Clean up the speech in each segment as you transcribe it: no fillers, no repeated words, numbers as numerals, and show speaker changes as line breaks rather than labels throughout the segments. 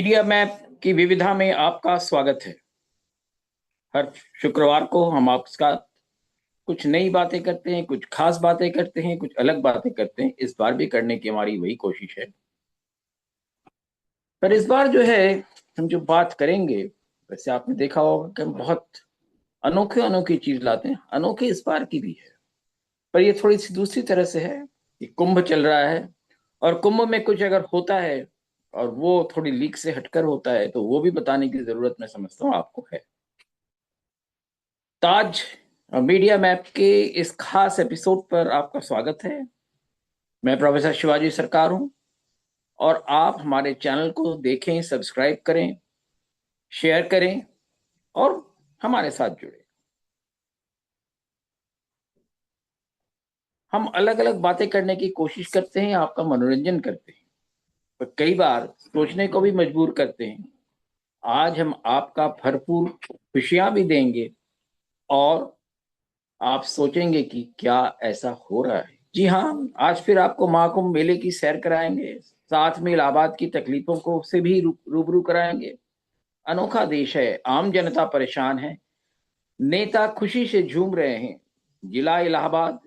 Media map की विविधा में आपका स्वागत है। हर शुक्रवार को हम आपका कुछ नई बातें करते हैं, कुछ खास बातें करते हैं, कुछ अलग बातें करते हैं। इस बार भी करने की हमारी वही कोशिश है। पर इस बार जो है हम जो बात करेंगे, वैसे आपने देखा होगा कि हम बहुत अनोखे अनोखी चीज लाते हैं। अनोखे इस बार की भी है, पर ये थोड़ी सी दूसरी तरह से है। ये कुंभ चल रहा है और कुंभ में कुछ अगर होता है और वो थोड़ी लीक से हटकर होता है तो वो भी बताने की जरूरत मैं समझता हूँ आपको है। ताज मीडिया मैप के इस खास एपिसोड पर आपका स्वागत है। मैं प्रोफेसर शिवाजी सरकार हूं और आप हमारे चैनल को देखें, सब्सक्राइब करें, शेयर करें और हमारे साथ जुड़े। हम अलग अलग बातें करने की कोशिश करते हैं, आपका मनोरंजन करते हैं, पर कई बार सोचने को भी मजबूर करते हैं। आज हम आपका भरपूर खुशियां भी देंगे और आप सोचेंगे कि क्या ऐसा हो रहा है। जी हाँ, आज फिर आपको महाकुंभ मेले की सैर कराएंगे, साथ में इलाहाबाद की तकलीफों को से भी रूबरू कराएंगे। अनोखा देश है, आम जनता परेशान है, नेता खुशी से झूम रहे हैं। जिला इलाहाबाद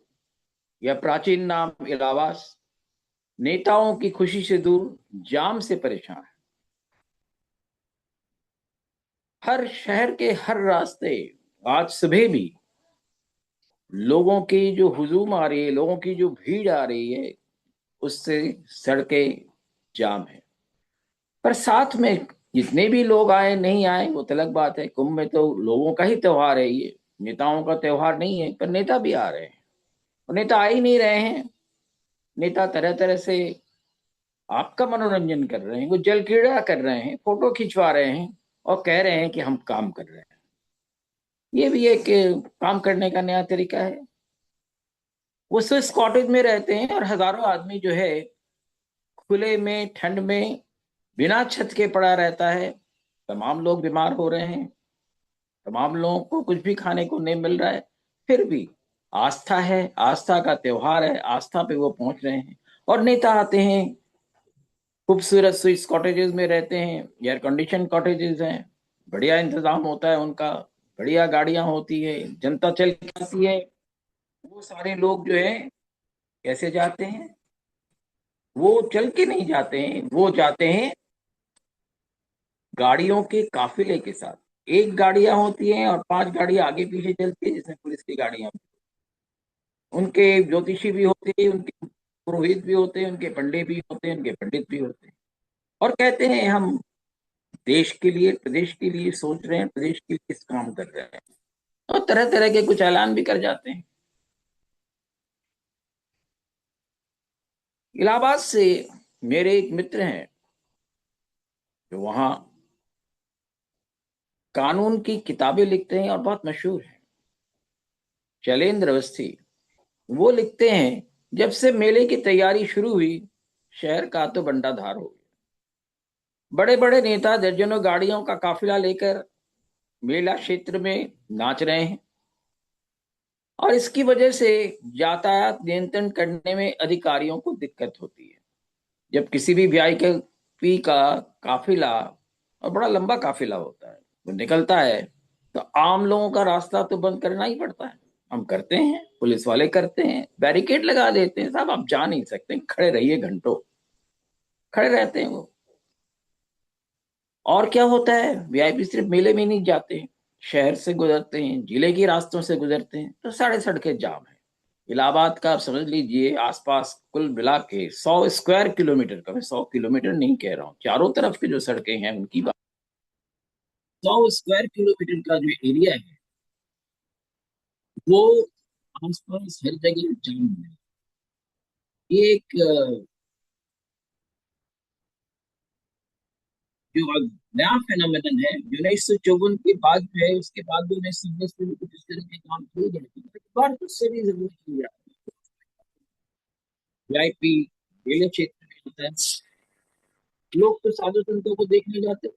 या प्राचीन नाम इलाहाबाद, नेताओं की खुशी से दूर, जाम से परेशान है। हर शहर के हर रास्ते आज सुबह भी लोगों की जो हुजूम आ रही है, लोगों की जो भीड़ आ रही है, उससे सड़कें जाम है। पर साथ में जितने भी लोग आए नहीं आए वो तो अलग बात है। कुंभ में तो लोगों का ही त्योहार है, ये नेताओं का त्योहार नहीं है। पर नेता भी आ रहे हैं और नेता आ ही नहीं रहे हैं। नेता तरह तरह से आपका मनोरंजन कर रहे हैं, वो जल क्रीड़ा कर रहे हैं, फोटो खिंचवा रहे हैं और कह रहे हैं कि हम काम कर रहे हैं। ये भी एक काम करने का नया तरीका है। वो स्विस कॉटेज में रहते हैं और हजारों आदमी जो है खुले में ठंड में बिना छत के पड़ा रहता है। तमाम लोग बीमार हो रहे हैं, तमाम लोगों को कुछ भी खाने को नहीं मिल रहा है। फिर भी आस्था है, आस्था का त्योहार है, आस्था पे वो पहुंच रहे हैं। और नेता आते हैं, खूबसूरत स्विस कॉटेजेस में रहते हैं, एयर कंडीशन कॉटेजेस हैं, बढ़िया इंतजाम होता है उनका, बढ़िया गाड़ियां होती है, जनता चल के आती है। वो सारे लोग जो है कैसे जाते हैं? वो चल के नहीं जाते हैं, वो जाते हैं गाड़ियों के काफिले के साथ। एक गाड़ियां होती हैं और 5 गाड़ियां आगे पीछे चलती है, जिसमें पुलिस की गाड़ियां। उनके ज्योतिषी भी होते हैं, उनके पुरोहित भी होते हैं, उनके पंडित भी होते हैं, उनके पंडित भी होते हैं। और कहते हैं हम देश के लिए, प्रदेश के लिए सोच रहे हैं, प्रदेश के लिए इस काम कर रहे हैं। और तरह तरह के कुछ ऐलान भी कर जाते हैं। इलाहाबाद से मेरे एक मित्र हैं जो वहाँ कानून की किताबें लिखते हैं और बहुत मशहूर हैं, शैलेंद्र अवस्थी। वो लिखते हैं, जब से मेले की तैयारी शुरू हुई शहर का तो बंटाधार हो गया। बड़े बड़े नेता दर्जनों गाड़ियों का काफिला लेकर मेला क्षेत्र में नाच रहे हैं और इसकी वजह से यातायात नियंत्रण करने में अधिकारियों को दिक्कत होती है। जब किसी भी वीआईपी का काफिला, और बड़ा लंबा काफिला होता है, वो निकलता है तो आम लोगों का रास्ता तो बंद करना ही पड़ता है। हम करते हैं, पुलिस वाले करते हैं, बैरिकेड लगा देते हैं। साहब आप जा नहीं सकते, खड़े रहिए, घंटों खड़े रहते हैं वो। और क्या होता है, वीआईपी सिर्फ मेले में नहीं जाते हैं, शहर से गुजरते हैं, जिले के रास्तों से गुजरते हैं तो सारे सड़कें जाम है। इलाहाबाद का आप समझ लीजिए, आसपास कुल मिला के 100 स्क्वायर किलोमीटर का, मैं 100 किलोमीटर नहीं कह रहा हूँ, चारों तरफ की जो सड़कें हैं उनकी बात, 100 स्क्वायर किलोमीटर का जो एरिया है वो आसपास हर जगह जाम है। ये एक जो अब नया फेनोमेनन है, जो 1954 के बाद जो है, उसके बाद भी 1910 में भी कुछ इस तरह के काम किए गए थे। एक बार उससे भी जरूरत की जाती है। वीआईपी रेलवे क्षेत्र में होता है, लोग तो साधु संतों को देखने जाते हैं,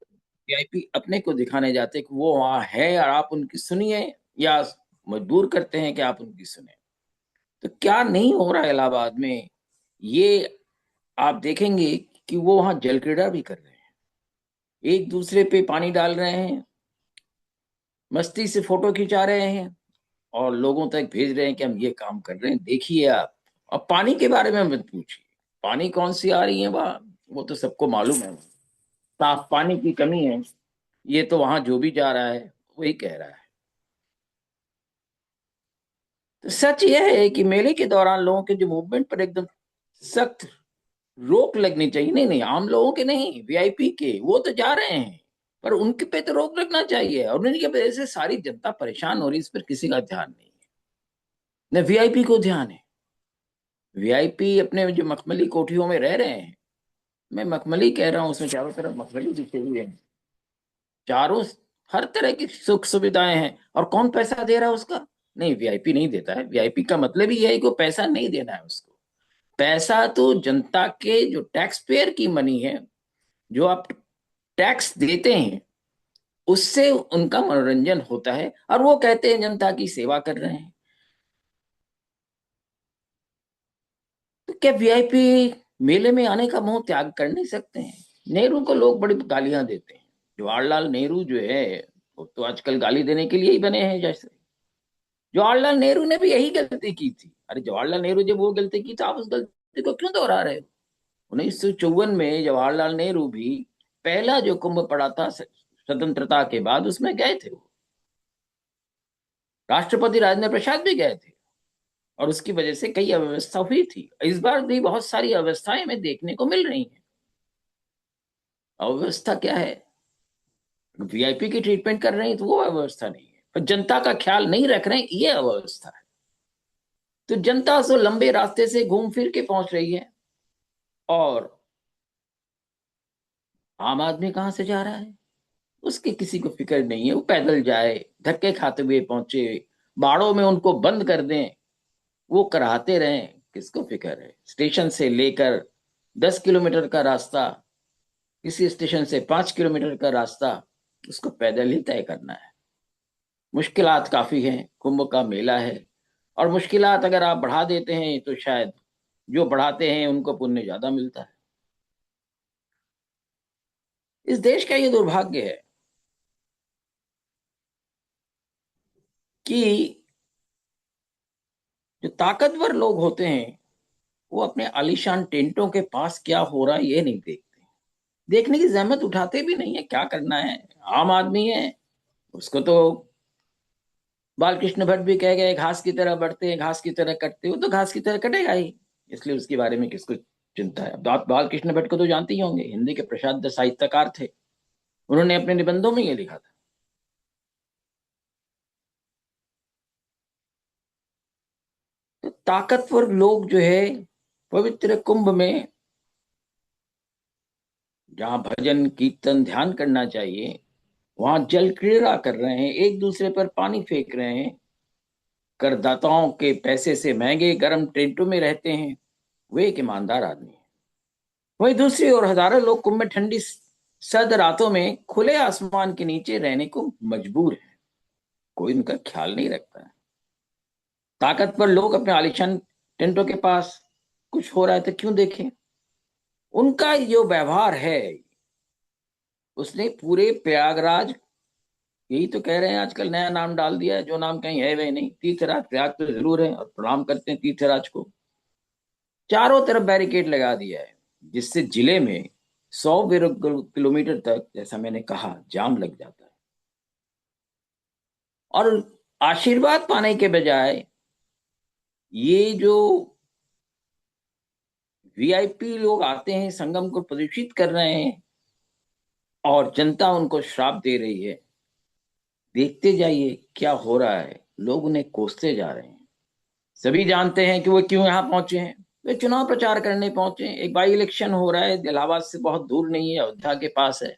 वीआईपी अपने को दिखाने जाते हैं कि वो वहां है और आप उनकी सुनिए, या मजबूर करते हैं कि आप उनकी सुने। तो क्या नहीं हो रहा है इलाहाबाद में, ये आप देखेंगे कि वो वहां जल क्रीड़ा भी कर रहे हैं। एक दूसरे पे पानी डाल रहे हैं, मस्ती से फोटो खिंचा रहे हैं और लोगों तक भेज रहे हैं कि हम ये काम कर रहे हैं, देखिए आप। अब पानी के बारे में मत पूछिए, पानी कौन सी आ रही है वहां, वो तो सबको मालूम है, साफ पानी की कमी है। ये तो वहां जो भी जा रहा है वही कह रहा है। तो सच यह है कि मेले के दौरान लोगों के जो मूवमेंट पर एकदम सख्त रोक लगनी चाहिए। नहीं नहीं, आम लोगों के नहीं, वीआईपी के, वो तो जा रहे हैं, पर उनके पे तो रोक लगना चाहिए। और उन्हीं की वजह से सारी जनता परेशान हो रही है, इस पर किसी का ध्यान नहीं है, न वीआईपी को ध्यान है। वीआईपी अपने जो मखमली कोठियों में रह रहे हैं, मैं मखमली कह रहा हूँ, उसमें चारों तरफ मखमली बिछे हुए हैं, चारों, हर तरह की सुख सुविधाएं हैं, और कौन पैसा दे रहा है उसका? नहीं, वीआईपी नहीं देता है। वीआईपी का मतलब ही है कि वो पैसा नहीं देना है उसको। पैसा तो जनता के जो टैक्स पेयर की मनी है, जो आप टैक्स देते हैं, उससे उनका मनोरंजन होता है, और वो कहते हैं जनता की सेवा कर रहे हैं। तो क्या वीआईपी मेले में आने का मोह त्याग कर नहीं सकते हैं? नेहरू को लोग बड़ी गालियां देते हैं, जवाहरलाल नेहरू जो है, वो तो आजकल गाली देने के लिए ही बने हैं। जैसे जवाहरलाल नेहरू ने भी यही गलती की थी। अरे जवाहरलाल नेहरू जब वो गलती की तो आप उस गलती को क्यों दोहरा रहे हो? 1954 में जवाहरलाल नेहरू भी पहला जो कुंभ पड़ा था स्वतंत्रता के बाद, उसमें गए थे वो। राष्ट्रपति राजेंद्र प्रसाद भी गए थे, और उसकी वजह से कई अव्यवस्था हुई थी। इस बार भी बहुत सारी अव्यवस्थाएं हमें देखने को मिल रही हैं। अव्यवस्था क्या है? वीआईपी की ट्रीटमेंट कर रहे हैं तो वो अव्यवस्था नहीं है, पर जनता का ख्याल नहीं रख रहे हैं, ये अव्यवस्था है। तो जनता तो लंबे रास्ते से घूम फिर के पहुंच रही है, और आम आदमी कहाँ से जा रहा है उसकी किसी को फिक्र नहीं है। वो पैदल जाए, धक्के खाते हुए पहुंचे, बाड़ों में उनको बंद कर दें, वो कराते रहें, किसको फिक्र है? स्टेशन से लेकर 10 किलोमीटर का रास्ता, किसी स्टेशन से 5 किलोमीटर का रास्ता, उसको पैदल ही तय करना है। मुश्किलात काफी हैं, कुंभ का मेला है, और मुश्किलात अगर आप बढ़ा देते हैं तो शायद जो बढ़ाते हैं उनको पुण्य ज्यादा मिलता है। इस देश का ये दुर्भाग्य है कि जो ताकतवर लोग होते हैं, वो अपने आलीशान टेंटों के पास क्या हो रहा है ये नहीं देखते, देखने की जहमत उठाते भी नहीं है। क्या करना है, आम आदमी है, उसको तो बालकृष्ण भट्ट भी कह गए, घास की तरह बढ़ते हैं, घास की तरह कटते, वो तो घास की तरह कटेगा ही। इसलिए उसके बारे में किसको चिंता है? अब आप बालकृष्ण भट्ट को तो जानते ही होंगे, हिंदी के प्रसिद्ध साहित्यकार थे। उन्होंने अपने निबंधों में ये लिखा था। तो ताकतवर लोग जो है, पवित्र कुंभ में जहाँ भजन कीर्तन ध्यान करना चाहिए, वहां जल क्रीड़ा कर रहे हैं, एक दूसरे पर पानी फेंक रहे हैं, करदाताओं के पैसे से महंगे गर्म टेंटों में रहते हैं। वे एक ईमानदार आदमी है। वहीं दूसरी ओर हजारों लोग कुंभ में ठंडी सर्द रातों में खुले आसमान के नीचे रहने को मजबूर है, कोई उनका ख्याल नहीं रखता है। ताकतवर लोग अपने आलिशान टेंटों के पास कुछ हो रहा है तो क्यों देखें? उनका जो व्यवहार है, उसने पूरे प्रयागराज, यही तो कह रहे हैं आजकल नया नाम डाल दिया है, जो नाम कहीं है वह नहीं, तीर्थराज प्रयाग तो जरूर है, और प्रणाम करते हैं तीर्थराज को। चारों तरफ बैरिकेड लगा दिया है, जिससे जिले में 100 किलोमीटर तक, जैसा मैंने कहा, जाम लग जाता है। और आशीर्वाद पाने के बजाय ये जो वीआईपी लोग आते हैं, संगम को प्रदूषित कर रहे हैं, और जनता उनको श्राप दे रही है। देखते जाइए क्या हो रहा है, लोग उन्हें कोसते जा रहे हैं। सभी जानते हैं कि वो क्यों यहाँ पहुंचे हैं। वे चुनाव प्रचार करने पहुंचे हैं। एक बाई इलेक्शन हो रहा है, इलाहाबाद से बहुत दूर नहीं है, अयोध्या के पास है।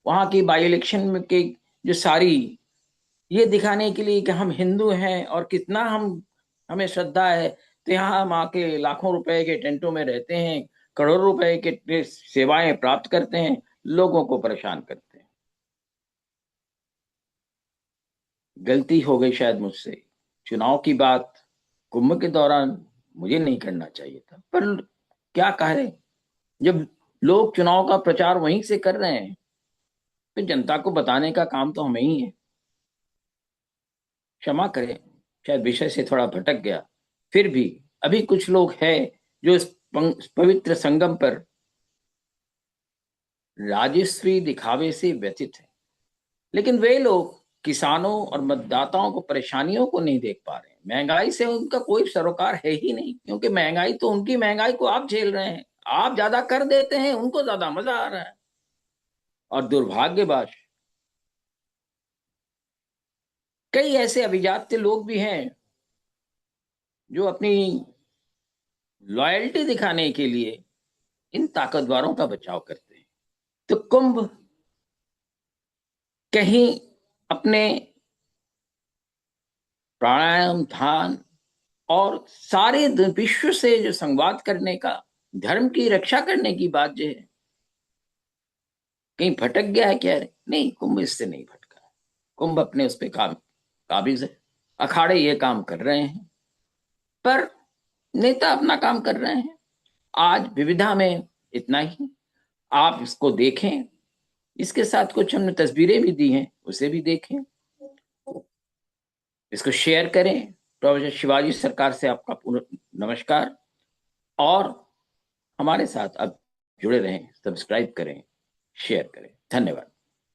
वहां की बाई इलेक्शन में के जो सारी, ये दिखाने के लिए कि हम हिंदू हैं और कितना हम, हमें श्रद्धा है, तो यहाँ हम आके लाखों रुपए के टेंटों में रहते हैं, करोड़ों रुपए के सेवाएं प्राप्त करते हैं, लोगों को परेशान करते हैं। गलती हो गई शायद मुझसे, चुनाव की बात कुंभ के दौरान मुझे नहीं करना चाहिए था, पर क्या कह रहे, जब लोग चुनाव का प्रचार वहीं से कर रहे हैं, तो जनता को बताने का काम तो हमें ही है। क्षमा करें, शायद विषय से थोड़ा भटक गया। फिर भी अभी कुछ लोग हैं जो इस पवित्र संगम पर राजस्वी दिखावे से व्यथित है, लेकिन वे लोग किसानों और मतदाताओं को परेशानियों को नहीं देख पा रहे हैं। महंगाई से उनका कोई सरोकार है ही नहीं, क्योंकि महंगाई तो उनकी महंगाई को आप झेल रहे हैं। आप ज्यादा कर देते हैं, उनको ज्यादा मजा आ रहा है। और दुर्भाग्यवश कई ऐसे अभिजात्य लोग भी हैं जो अपनी लॉयल्टी दिखाने के लिए इन ताकतवरों का बचाव करते हैं। तो कुंभ कहीं अपने प्राणायाम, ध्यान और सारे विश्व से जो संवाद करने का, धर्म की रक्षा करने की बात जो है, कहीं भटक गया है क्या? नहीं, कुंभ इससे नहीं भटका। कुंभ अपने उस पर काबिज है। अखाड़े ये काम कर रहे हैं, पर नेता अपना काम कर रहे हैं। आज विविधा में इतना ही। आप इसको देखें, इसके साथ कुछ हमने तस्वीरें भी दी हैं, उसे भी देखें, इसको शेयर करें। प्रोफेसर शिवाजी सरकार से आपका नमस्कार। और हमारे साथ अब जुड़े रहें, सब्सक्राइब करें, शेयर करें। धन्यवाद।